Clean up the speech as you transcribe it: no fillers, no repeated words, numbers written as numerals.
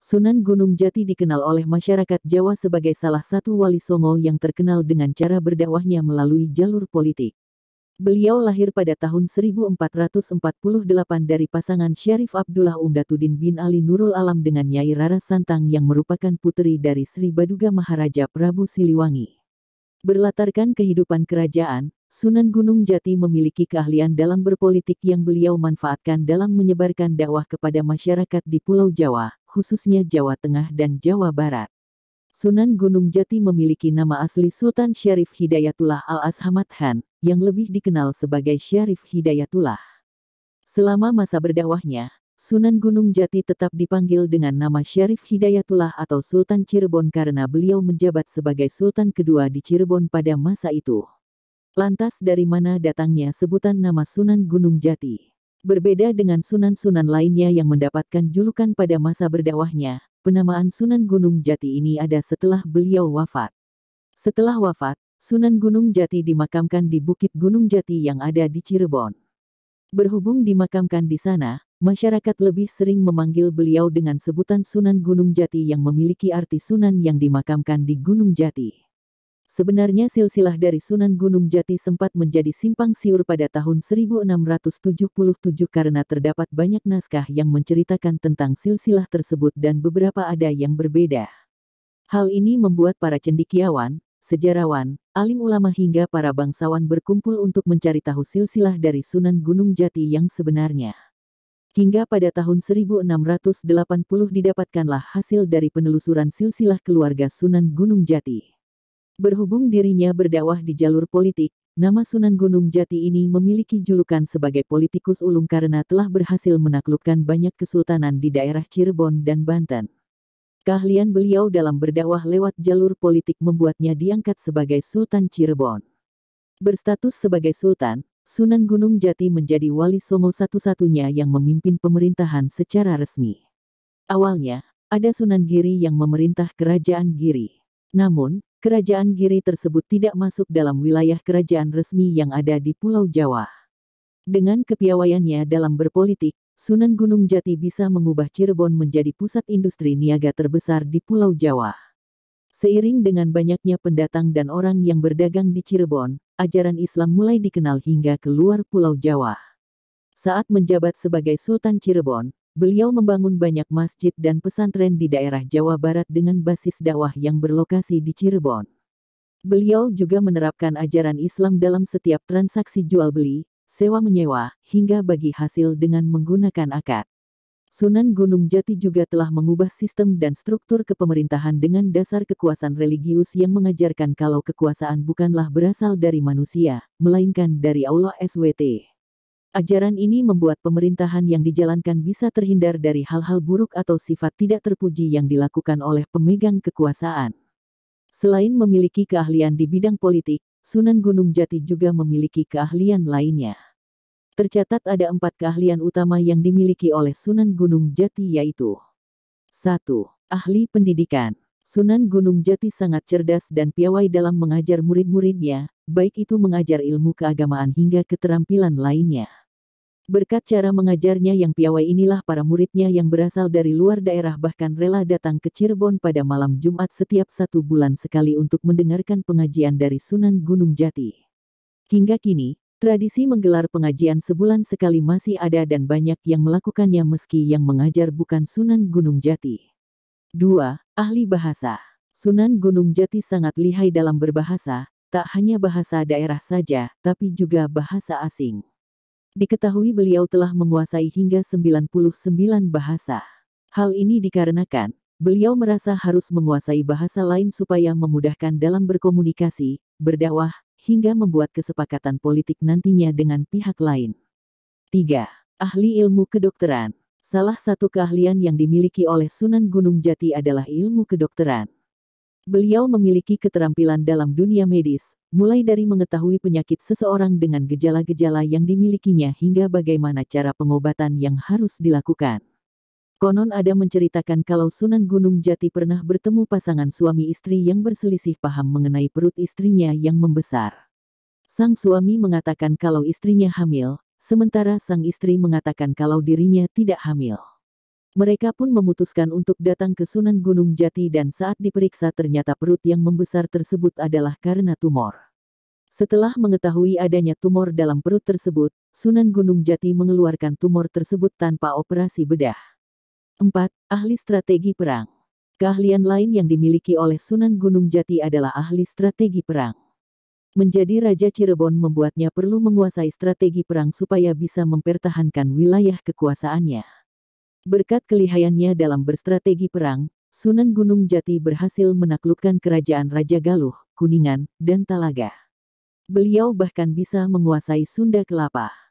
Sunan Gunung Jati dikenal oleh masyarakat Jawa sebagai salah satu wali songo yang terkenal dengan cara berdakwahnya melalui jalur politik. Beliau lahir pada tahun 1448 dari pasangan Syarif Abdullah Umdatuddin bin Ali Nurul Alam dengan Nyai Rara Santang yang merupakan puteri dari Sri Baduga Maharaja Prabu Siliwangi. Berlatarkan kehidupan kerajaan, Sunan Gunung Jati memiliki keahlian dalam berpolitik yang beliau manfaatkan dalam menyebarkan dakwah kepada masyarakat di Pulau Jawa, khususnya Jawa Tengah dan Jawa Barat. Sunan Gunung Jati memiliki nama asli Sultan Syarif Hidayatullah Al-Ashamad Khan, yang lebih dikenal sebagai Syarif Hidayatullah. Selama masa berdakwahnya, Sunan Gunung Jati tetap dipanggil dengan nama Syarif Hidayatullah atau Sultan Cirebon karena beliau menjabat sebagai Sultan kedua di Cirebon pada masa itu. Lantas dari mana datangnya sebutan nama Sunan Gunung Jati? Berbeda dengan sunan-sunan lainnya yang mendapatkan julukan pada masa berdakwahnya, penamaan Sunan Gunung Jati ini ada setelah beliau wafat. Setelah wafat, Sunan Gunung Jati dimakamkan di Bukit Gunung Jati yang ada di Cirebon. Berhubung dimakamkan di sana, masyarakat lebih sering memanggil beliau dengan sebutan Sunan Gunung Jati yang memiliki arti sunan yang dimakamkan di Gunung Jati. Sebenarnya silsilah dari Sunan Gunung Jati sempat menjadi simpang siur pada tahun 1677 karena terdapat banyak naskah yang menceritakan tentang silsilah tersebut dan beberapa ada yang berbeda. Hal ini membuat para cendekiawan, sejarawan, alim ulama hingga para bangsawan berkumpul untuk mencari tahu silsilah dari Sunan Gunung Jati yang sebenarnya. Hingga pada tahun 1680 didapatkanlah hasil dari penelusuran silsilah keluarga Sunan Gunung Jati. Berhubung dirinya berdakwah di jalur politik, nama Sunan Gunung Jati ini memiliki julukan sebagai politikus ulung karena telah berhasil menaklukkan banyak kesultanan di daerah Cirebon dan Banten. Keahlian beliau dalam berdakwah lewat jalur politik membuatnya diangkat sebagai Sultan Cirebon. Berstatus sebagai Sultan, Sunan Gunung Jati menjadi wali songo satu-satunya yang memimpin pemerintahan secara resmi. Awalnya, ada Sunan Giri yang memerintah Kerajaan Giri. Namun, Kerajaan Giri tersebut tidak masuk dalam wilayah kerajaan resmi yang ada di Pulau Jawa. Dengan kepiawaiannya dalam berpolitik, Sunan Gunung Jati bisa mengubah Cirebon menjadi pusat industri niaga terbesar di Pulau Jawa. Seiring dengan banyaknya pendatang dan orang yang berdagang di Cirebon, ajaran Islam mulai dikenal hingga ke luar Pulau Jawa. Saat menjabat sebagai Sultan Cirebon, beliau membangun banyak masjid dan pesantren di daerah Jawa Barat dengan basis dakwah yang berlokasi di Cirebon. Beliau juga menerapkan ajaran Islam dalam setiap transaksi jual-beli, sewa-menyewa, hingga bagi hasil dengan menggunakan akad. Sunan Gunung Jati juga telah mengubah sistem dan struktur kepemerintahan dengan dasar kekuasaan religius yang mengajarkan kalau kekuasaan bukanlah berasal dari manusia, melainkan dari Allah SWT. Ajaran ini membuat pemerintahan yang dijalankan bisa terhindar dari hal-hal buruk atau sifat tidak terpuji yang dilakukan oleh pemegang kekuasaan. Selain memiliki keahlian di bidang politik, Sunan Gunung Jati juga memiliki keahlian lainnya. Tercatat ada 4 keahlian utama yang dimiliki oleh Sunan Gunung Jati yaitu 1. Ahli pendidikan. Sunan Gunung Jati sangat cerdas dan piawai dalam mengajar murid-muridnya, baik itu mengajar ilmu keagamaan hingga keterampilan lainnya. Berkat cara mengajarnya yang piawai inilah para muridnya yang berasal dari luar daerah bahkan rela datang ke Cirebon pada malam Jumat setiap 1 bulan sekali untuk mendengarkan pengajian dari Sunan Gunung Jati. Hingga kini, tradisi menggelar pengajian sebulan sekali masih ada dan banyak yang melakukannya meski yang mengajar bukan Sunan Gunung Jati. 2. Ahli bahasa. Sunan Gunung Jati sangat lihai dalam berbahasa, tak hanya bahasa daerah saja, tapi juga bahasa asing. Diketahui beliau telah menguasai hingga 99 bahasa. Hal ini dikarenakan, beliau merasa harus menguasai bahasa lain supaya memudahkan dalam berkomunikasi, berdakwah, hingga membuat kesepakatan politik nantinya dengan pihak lain. 3. Ahli ilmu kedokteran. Salah satu keahlian yang dimiliki oleh Sunan Gunung Jati adalah ilmu kedokteran. Beliau memiliki keterampilan dalam dunia medis, mulai dari mengetahui penyakit seseorang dengan gejala-gejala yang dimilikinya hingga bagaimana cara pengobatan yang harus dilakukan. Konon ada menceritakan kalau Sunan Gunung Jati pernah bertemu pasangan suami istri yang berselisih paham mengenai perut istrinya yang membesar. Sang suami mengatakan kalau istrinya hamil, sementara sang istri mengatakan kalau dirinya tidak hamil. Mereka pun memutuskan untuk datang ke Sunan Gunung Jati dan saat diperiksa ternyata perut yang membesar tersebut adalah karena tumor. Setelah mengetahui adanya tumor dalam perut tersebut, Sunan Gunung Jati mengeluarkan tumor tersebut tanpa operasi bedah. 4. Ahli strategi perang. Keahlian lain yang dimiliki oleh Sunan Gunung Jati adalah ahli strategi perang. Menjadi Raja Cirebon membuatnya perlu menguasai strategi perang supaya bisa mempertahankan wilayah kekuasaannya. Berkat kelihayannya dalam berstrategi perang, Sunan Gunung Jati berhasil menaklukkan kerajaan Raja Galuh, Kuningan, dan Talaga. Beliau bahkan bisa menguasai Sunda Kelapa.